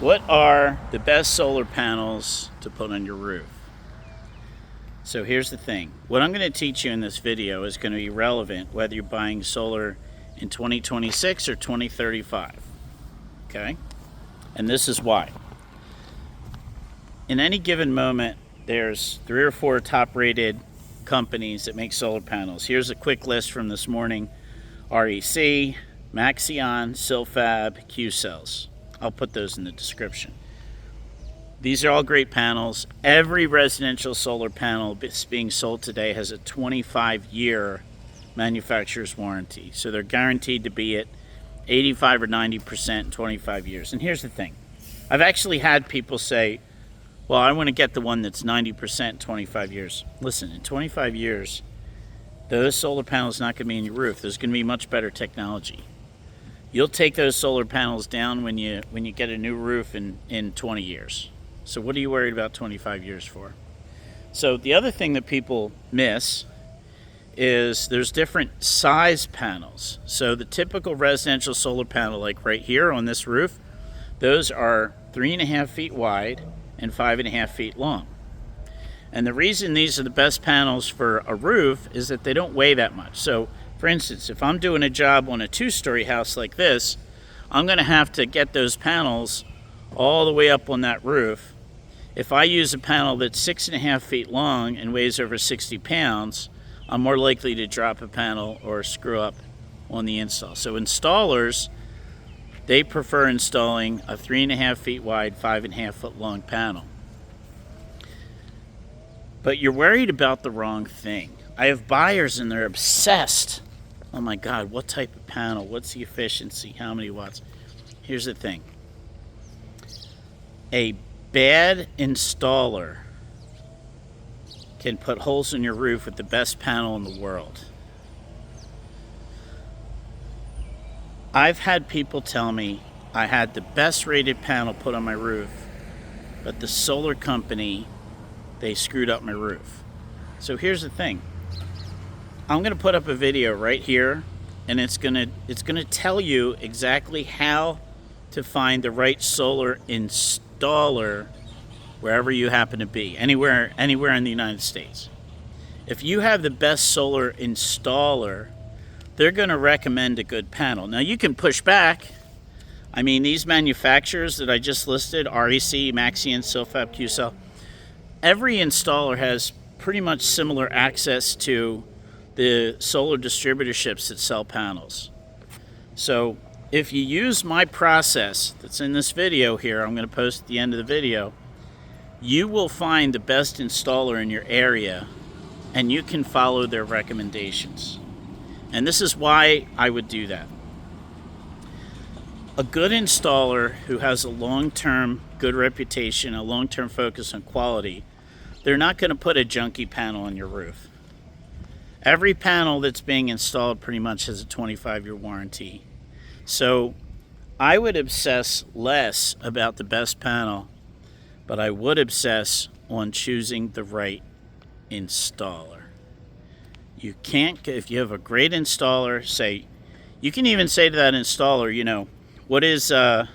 What are the best solar panels to put on your roof? So here's the thing. What I'm going to teach you in this video is going to be relevant whether you're buying solar in 2026 or 2035. Okay? And this is why. In any given moment, there's 3 or 4 top-rated companies that make solar panels. Here's a quick list from this morning. REC, Maxion, Silfab, Q-Cells. I'll put those in the description. These are all great panels. Every residential solar panel that's being sold today has a 25-year manufacturer's warranty. So they're guaranteed to be at 85 or 90% in 25 years. And here's the thing. I've actually had people say, well, I want to get the one that's 90% in 25 years. Listen, in 25 years, those solar panels are not going to be in your roof. There's going to be much better technology. You'll take those solar panels down when you get a new roof in 20 years. So what are you worried about 25 years for? So the other thing that people miss is there's different size panels. So the typical residential solar panel, like right here on this roof, those are 3.5 feet wide and 5.5 feet long. And the reason these are the best panels for a roof is that they don't weigh that much. So for instance, if I'm doing a job on a 2-story house like this, I'm going to have to get those panels all the way up on that roof. If I use a panel that's 6.5 feet long and weighs over 60 pounds, I'm more likely to drop a panel or screw up on the install. So installers, they prefer installing a 3.5 feet wide, 5.5 foot long panel. But you're worried about the wrong thing. I have buyers and they're obsessed. Oh my God, what type of panel? What's the efficiency? How many watts? Here's the thing. A bad installer can put holes in your roof with the best panel in the world. I've had people tell me I had the best rated panel put on my roof, but the solar company, they screwed up my roof. So here's the thing. I'm going to put up a video right here, and it's going to tell you exactly how to find the right solar installer wherever you happen to be, anywhere in the United States. If you have the best solar installer, they're going to recommend a good panel. Now you can push back. I mean, these manufacturers that I just listed, REC, Maxion, Silfab, Q-Cell, every installer has pretty much similar access to the solar distributorships that sell panels. So if you use my process that's in this video here, I'm going to post at the end of the video, you will find the best installer in your area and you can follow their recommendations. And this is why I would do that. A good installer who has a long-term good reputation, a long-term focus on quality, they're not going to put a junky panel on your roof. Every panel that's being installed pretty much has a 25-year warranty. So I would obsess less about the best panel, but I would obsess on choosing the right installer. You can't, if you have a great installer, you can even say to that installer, you know, what is the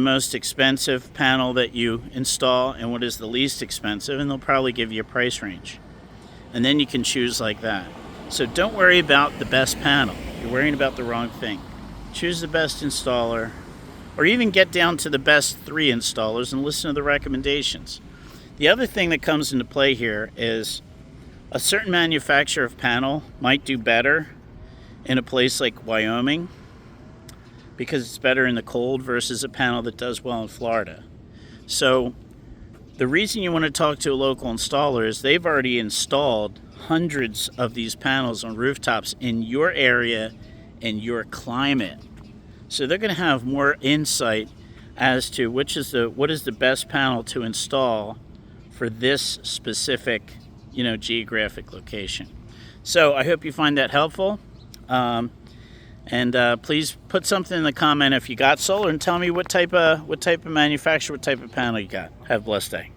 most expensive panel that you install and what is the least expensive, and they'll probably give you a price range. And then you can choose like that. So don't worry about the best panel. You're worrying about the wrong thing. Choose the best installer, or even get down to the best 3 installers and listen to the recommendations. The other thing that comes into play here is a certain manufacturer of panel might do better in a place like Wyoming because it's better in the cold versus a panel that does well in Florida. So the reason you want to talk to a local installer is they've already installed hundreds of these panels on rooftops in your area and your climate. So they're going to have more insight as to what is the best panel to install for this specific, geographic location. So I hope you find that helpful. And please put something in the comment if you got solar and tell me what type of manufacturer, what type of panel you got. Have a blessed day.